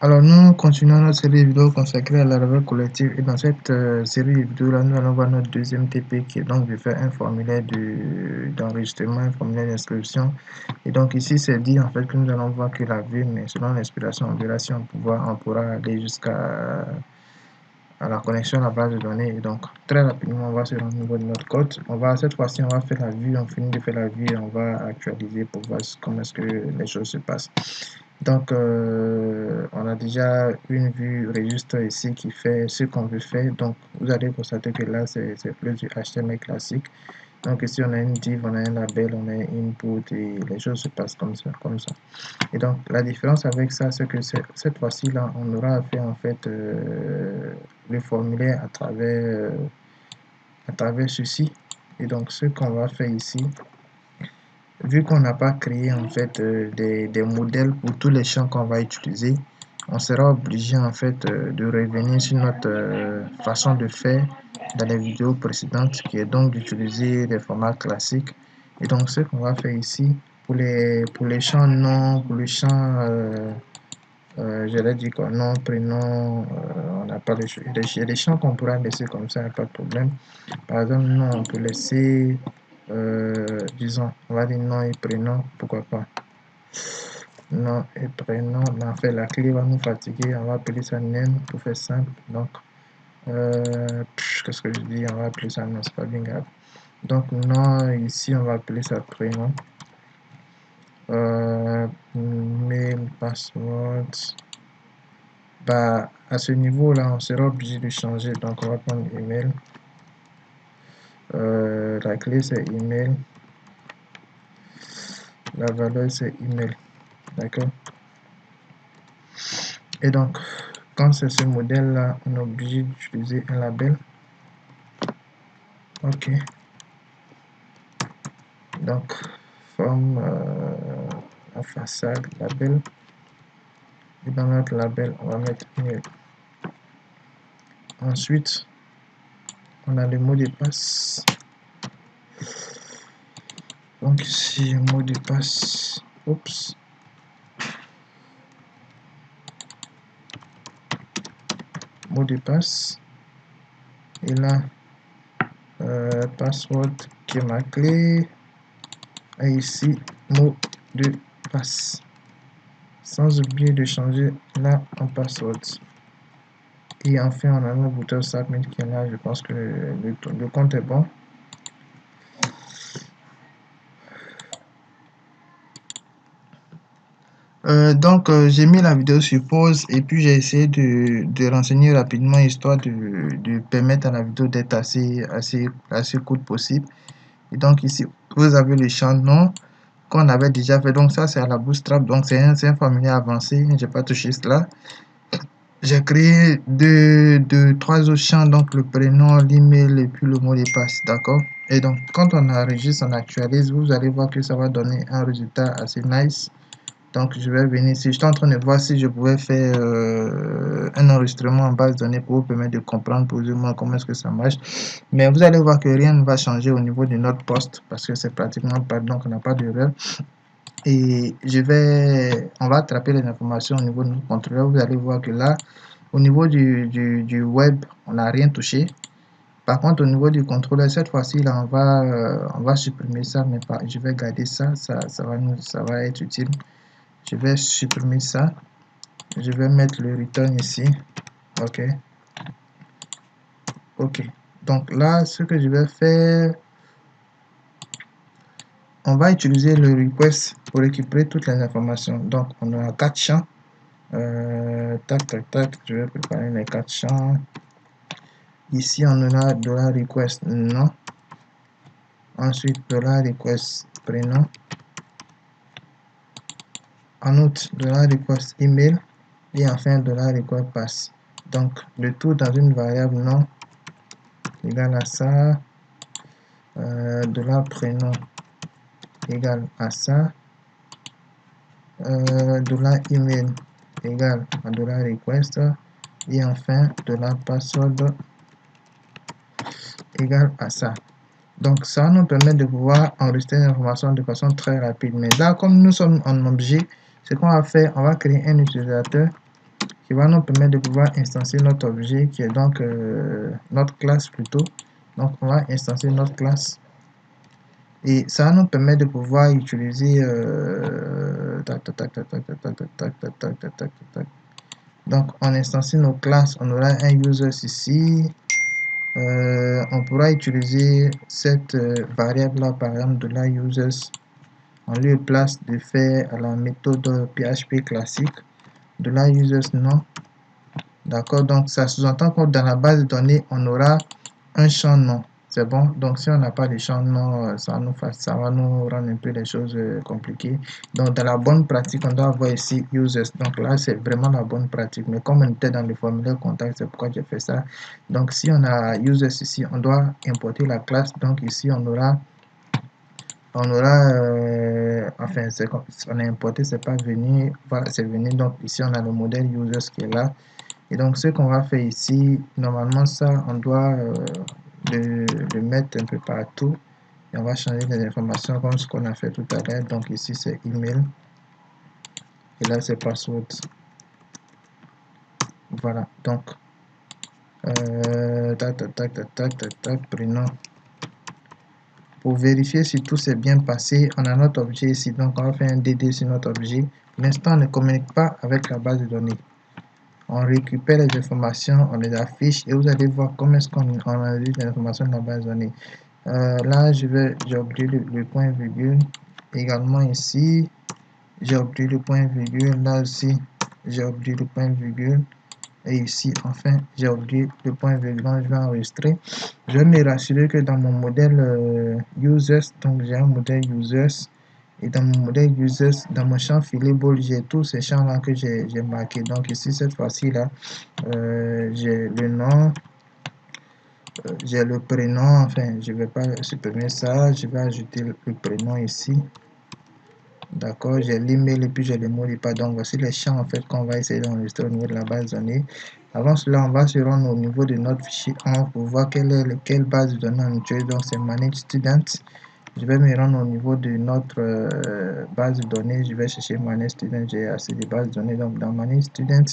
Alors nous continuons notre série de vidéos consacrée à la réveil collective et dans cette série de vidéos là nous allons voir notre deuxième TP qui est donc de faire un formulaire d'enregistrement, un formulaire d'inscription et donc ici c'est dit en fait que nous allons voir que la vue mais selon l'inspiration on verra si on pourra aller jusqu'à la connexion à la base de données et donc très rapidement on va se rendre au niveau de notre code, cette fois-ci on va faire la vue, on finit de faire la vue et on va actualiser pour voir comment est-ce que les choses se passent. Donc, on a déjà une vue registre ici qui fait ce qu'on veut faire. Donc, vous allez constater que là, c'est plus du HTML classique. Donc, ici, on a une div, on a un label, on a un input et les choses se passent comme ça, comme ça. Et donc, la différence avec ça, c'est que cette fois-ci, là, on aura fait en fait le formulaire à travers ceci. Et donc, ce qu'on va faire ici, vu qu'on n'a pas créé en fait des modèles pour tous les champs qu'on va utiliser, on sera obligé en fait de revenir sur notre façon de faire dans les vidéos précédentes, qui est donc d'utiliser des formats classiques. Et donc ce qu'on va faire ici, pour les champs nom, pour les champs j'allais dire quoi, nom, prénom, on n'a pas les champs qu'on pourra laisser comme ça, pas de problème. Par exemple, nom, on peut laisser, disons, on va dire nom et prénom, pourquoi pas. Nom et prénom, en fait, la clé va nous fatiguer, on va appeler ça name pour faire simple. Donc, qu'est-ce que je dis, on va appeler ça nom, c'est pas bien grave. Donc, nom, ici, on va appeler ça prénom. Mail, password. Bah, à ce niveau-là, on sera obligé de changer. Donc, on va prendre email. La clé, c'est email. La valeur, c'est email. D'accord? Et donc, quand c'est ce modèle-là, on est obligé d'utiliser un label. OK. Donc, forme la façade, label. Et dans notre label, on va mettre email. Ensuite, on a le mot de passe. Donc ici, mot de passe. Oups. Mot de passe. Et là, password qui est ma clé. Et ici, mot de passe. Sans oublier de changer là en password. Et enfin, on a notre bouton submit qui est là. Je pense que le compte est bon. Donc, j'ai mis la vidéo sur pause et puis j'ai essayé de renseigner rapidement histoire de permettre à la vidéo d'être assez courte possible. Et donc ici, vous avez le champ nom qu'on avait déjà fait. Donc ça, c'est à la Bootstrap. Donc c'est un formulaire avancé. Je n'ai pas touché cela. J'ai créé trois autres champs. Donc le prénom, l'email et puis le mot de passe. D'accord? Et donc, quand on enregistre, on actualise, vous allez voir que ça va donner un résultat assez nice. Donc je vais venir ici, j'étais en train de voir si je pouvais faire un enregistrement en base de données pour vous permettre de comprendre plus ou moins comment est-ce que ça marche. Mais vous allez voir que rien ne va changer au niveau de notre poste parce que c'est pratiquement pas, donc on n'a pas d'erreur. Et on va attraper les informations au niveau de notre contrôleur. Vous allez voir que là, au niveau du web, on n'a rien touché. Par contre, au niveau du contrôleur, cette fois-ci, là, on va supprimer ça, mais pas, je vais garder ça, ça va être utile. Je vais supprimer ça. Je vais mettre le return ici. OK. OK. Donc là, ce que je vais faire, on va utiliser le request pour récupérer toutes les informations. Donc, on a 4 champs. Tac, tac, tac. Je vais préparer les 4 champs. Ici, on a $request nom. Ensuite, $request prénom. En outre, $request email. Et enfin, $request pass. Donc, le tout dans une variable nom égale à ça. $prénom égale à ça. $email égale à $request. Et enfin, $password égale à ça. Donc, ça nous permet de pouvoir enregistrer l'information de façon très rapide. Mais là, comme nous sommes en objet, ce qu'on va faire, on va créer un utilisateur qui va nous permettre de pouvoir instancier notre objet qui est donc notre classe plutôt. Donc on va instancier notre classe et ça va nous permettre de pouvoir utiliser donc on instancie nos classes, on aura un user ici. On pourra utiliser cette variable là, par exemple de la users en lieu et place de faire à la méthode PHP classique de la users non. D'accord, donc ça sous-entend que dans la base de données on aura un champ nom. C'est bon, donc si on n'a pas de champ nom, ça va nous rendre un peu les choses compliquées. Donc dans la bonne pratique, on doit avoir ici users. Donc là, c'est vraiment la bonne pratique. Mais comme on était dans le formulaire contact, c'est pourquoi j'ai fait ça. Donc si on a users ici, on doit importer la classe. Donc ici, on aura enfin, on a importé, c'est pas venu, voilà, c'est venu. Donc ici, on a le modèle users qui est là. Et donc ce qu'on va faire ici, normalement ça, on doit le mettre un peu partout. Et on va changer les informations comme ce qu'on a fait tout à l'heure. Donc ici c'est email. Et là c'est password. Voilà. Donc prénom. Pour vérifier si tout s'est bien passé, on a notre objet ici. Donc on va faire un DD sur notre objet. Pour l'instant, on ne communique pas avec la base de données. On récupère les informations, on les affiche et vous allez voir comment est-ce qu'on analyse les informations de la base de données. Là, j'ai oublié le point virgule. Également ici, j'ai oublié le point virgule. Là aussi, j'ai oublié le point virgule. Et ici, enfin, j'ai oublié le point virgule. Donc, je vais enregistrer. Je vais me rassurer que dans mon modèle users, donc j'ai un modèle users. Et dans mon modèle users, dans mon champ filable, j'ai tous ces champs là que j'ai marqué. Donc ici, cette fois-ci là, j'ai le nom, j'ai le prénom. Enfin, je vais pas supprimer ça, je vais ajouter le prénom ici. D'accord, j'ai l'email et puis j'ai le mot de passe. Donc voici les champs en fait qu'on va essayer d'enregistrer au niveau de la base de données. Avant cela, on va se rendre au niveau de notre fichier 1 pour voir quelle base de données on utilise. Donc c'est manage student. Je vais me rendre au niveau de notre base de données. Je vais chercher manage student. J'ai assez de bases de données. Donc dans manage student,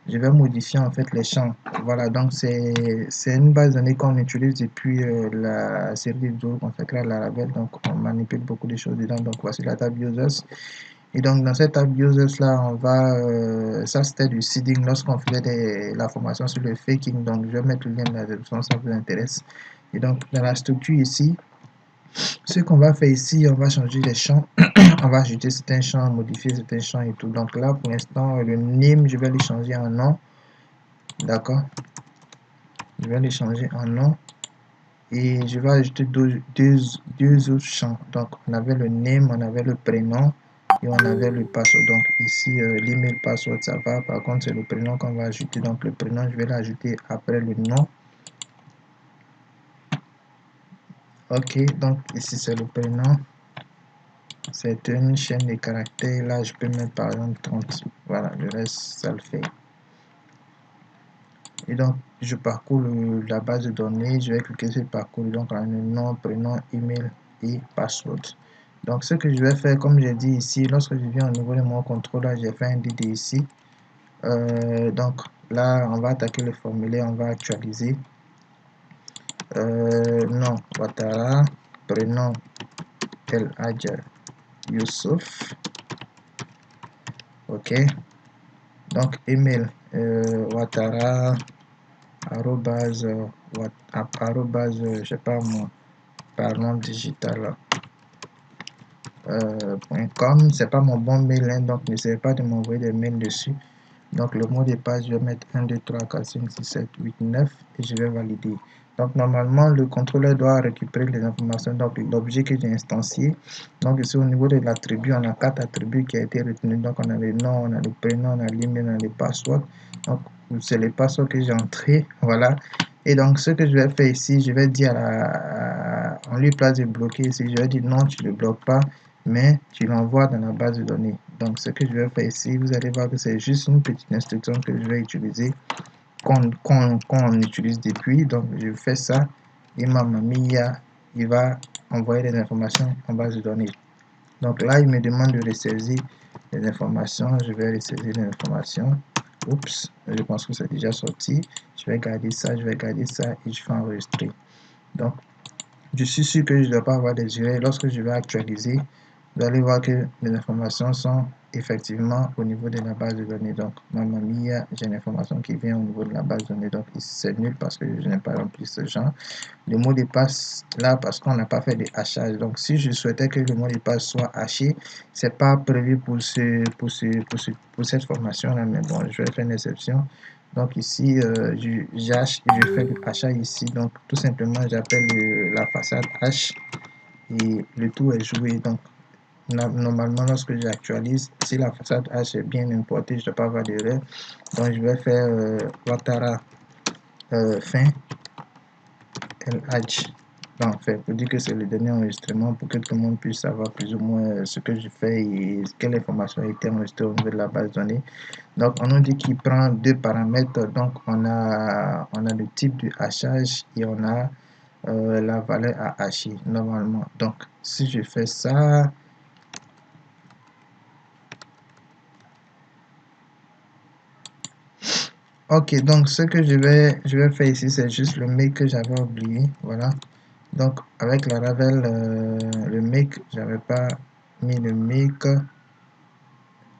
je vais modifier en fait les champs. Voilà, donc c'est une base de données qu'on utilise depuis la série de vidéos consacrée à la Laravel. Donc on manipule beaucoup de choses dedans. Donc voici la table users. Et donc dans cette table users là, on va ça c'était du seeding lorsqu'on faisait la formation sur le faking. Donc je vais mettre le lien dans la description si ça vous intéresse. Et donc dans la structure ici, ce qu'on va faire ici, on va changer les champs. On va ajouter certains champs, modifier certains champs et tout. Donc là, pour l'instant, le name, je vais le changer en nom. D'accord. Je vais le changer en nom. Et je vais ajouter deux autres champs. Donc, on avait le name, on avait le prénom et on avait le password. Donc ici, l'email password, ça va. Par contre, c'est le prénom qu'on va ajouter. Donc, le prénom, je vais l'ajouter après le nom. Ok, donc ici, c'est le prénom. C'est une chaîne de caractères. Là, je peux mettre par exemple 30. Voilà, le reste, ça le fait. Et donc, je parcours la base de données. Je vais cliquer sur parcours. Donc, on a le nom, prénom, email et password. Donc, ce que je vais faire, comme j'ai dit ici, lorsque je viens au niveau de mon contrôle, là, j'ai fait un DD ici. Donc, là, on va attaquer le formulaire. On va actualiser. Nom, Ouattara. Prénom, El Hadj Youssouf. Ok. Donc email Ouattara arrobase je sais pas moi parlons digital .com. C'est pas mon bon mail hein, donc n'essayez pas de m'envoyer des mails dessus. Donc le mot de passe, je vais mettre 1 2 3 4 5 6 7 8 9 et je vais valider. Donc normalement le contrôleur doit récupérer les informations, donc l'objet que j'ai instancié. Donc ici au niveau de l'attribut, on a 4 attributs qui a été retenu. Donc on a le nom, on a le prénom, on a l'email, on a le password. Donc c'est le password que j'ai entré, voilà. Et donc ce que je vais faire ici, je vais dire en lui place de bloquer ici, je vais dire non, tu ne le bloques pas, mais tu l'envoies dans la base de données. Donc ce que je vais faire ici, vous allez voir que c'est juste une petite instruction que je vais utiliser, qu'on utilise depuis. Donc je fais ça et Mamma Mia, il va envoyer les informations en base de données. Donc là, il me demande de ressaisir les informations. Je vais ressaisir les informations. Oups, je pense que c'est déjà sorti. Je vais garder ça, je vais garder ça et je vais enregistrer. Donc, je suis sûr que je ne dois pas avoir des erreurs. Lorsque je vais actualiser, vous allez voir que les informations sont effectivement au niveau de la base de données. Donc, Mamma Mia, j'ai une information qui vient au niveau de la base de données. Donc, ici, c'est nul parce que je n'ai pas rempli ce genre. Le mot de passe, là, parce qu'on n'a pas fait de hachage. Donc, si je souhaitais que le mot de passe soit haché, c'est pas prévu pour cette formation-là. Mais bon, je vais faire une exception. Donc ici, je fais le hachage ici. Donc tout simplement, j'appelle la façade H et le tout est joué. Donc normalement, lorsque j'actualise, si la façade H est bien importée, je ne dois pas avoir d'erreur. Donc je vais faire Ouattara fin LH. En fait, pour dire que c'est le dernier enregistrement, pour que tout le monde puisse savoir plus ou moins ce que je fais et quelle information a été enregistrée au niveau de la base de données. Donc, on nous dit qu'il prend deux paramètres. Donc, on a le type de hachage et on a la valeur à hacher normalement. Donc, si je fais ça, ok. Donc, ce que je vais faire ici, c'est juste le make que j'avais oublié. Voilà. Donc, avec la Ravel, le make, j'avais pas mis le make.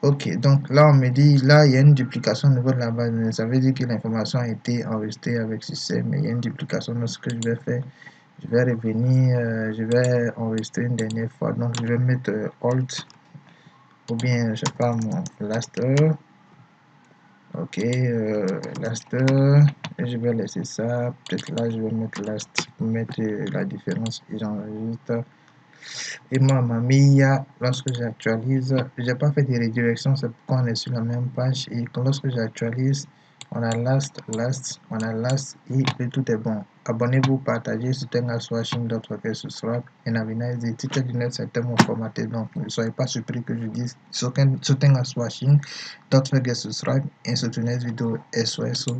Ok, donc là on me dit, là il y a une duplication au niveau de la base de données. Ça veut dire que l'information a été enregistrée avec succès, mais il y a une duplication. Donc ce que je vais faire, je vais revenir, je vais enregistrer une dernière fois. Donc je vais mettre Alt ou bien je sais pas mon Laster. Ok, Laster, et je vais laisser ça. Peut-être là je vais mettre Last pour mettre la différence et j'enregistre. Et moi, Mia, lorsque j'actualise, j'ai pas fait de redirection, c'est pourquoi on est sur la même page. Et lorsque j'actualise, on a last, on a last et tout est bon. Abonnez-vous, partagez, soutenez Swashing, d'autres que subscribe. Et n'avez des titres du net, c'est tellement formaté. Donc, ne soyez pas surpris que je dise soutenez Swashing, d'autres que subscribe et soutenez vidéo SOSO.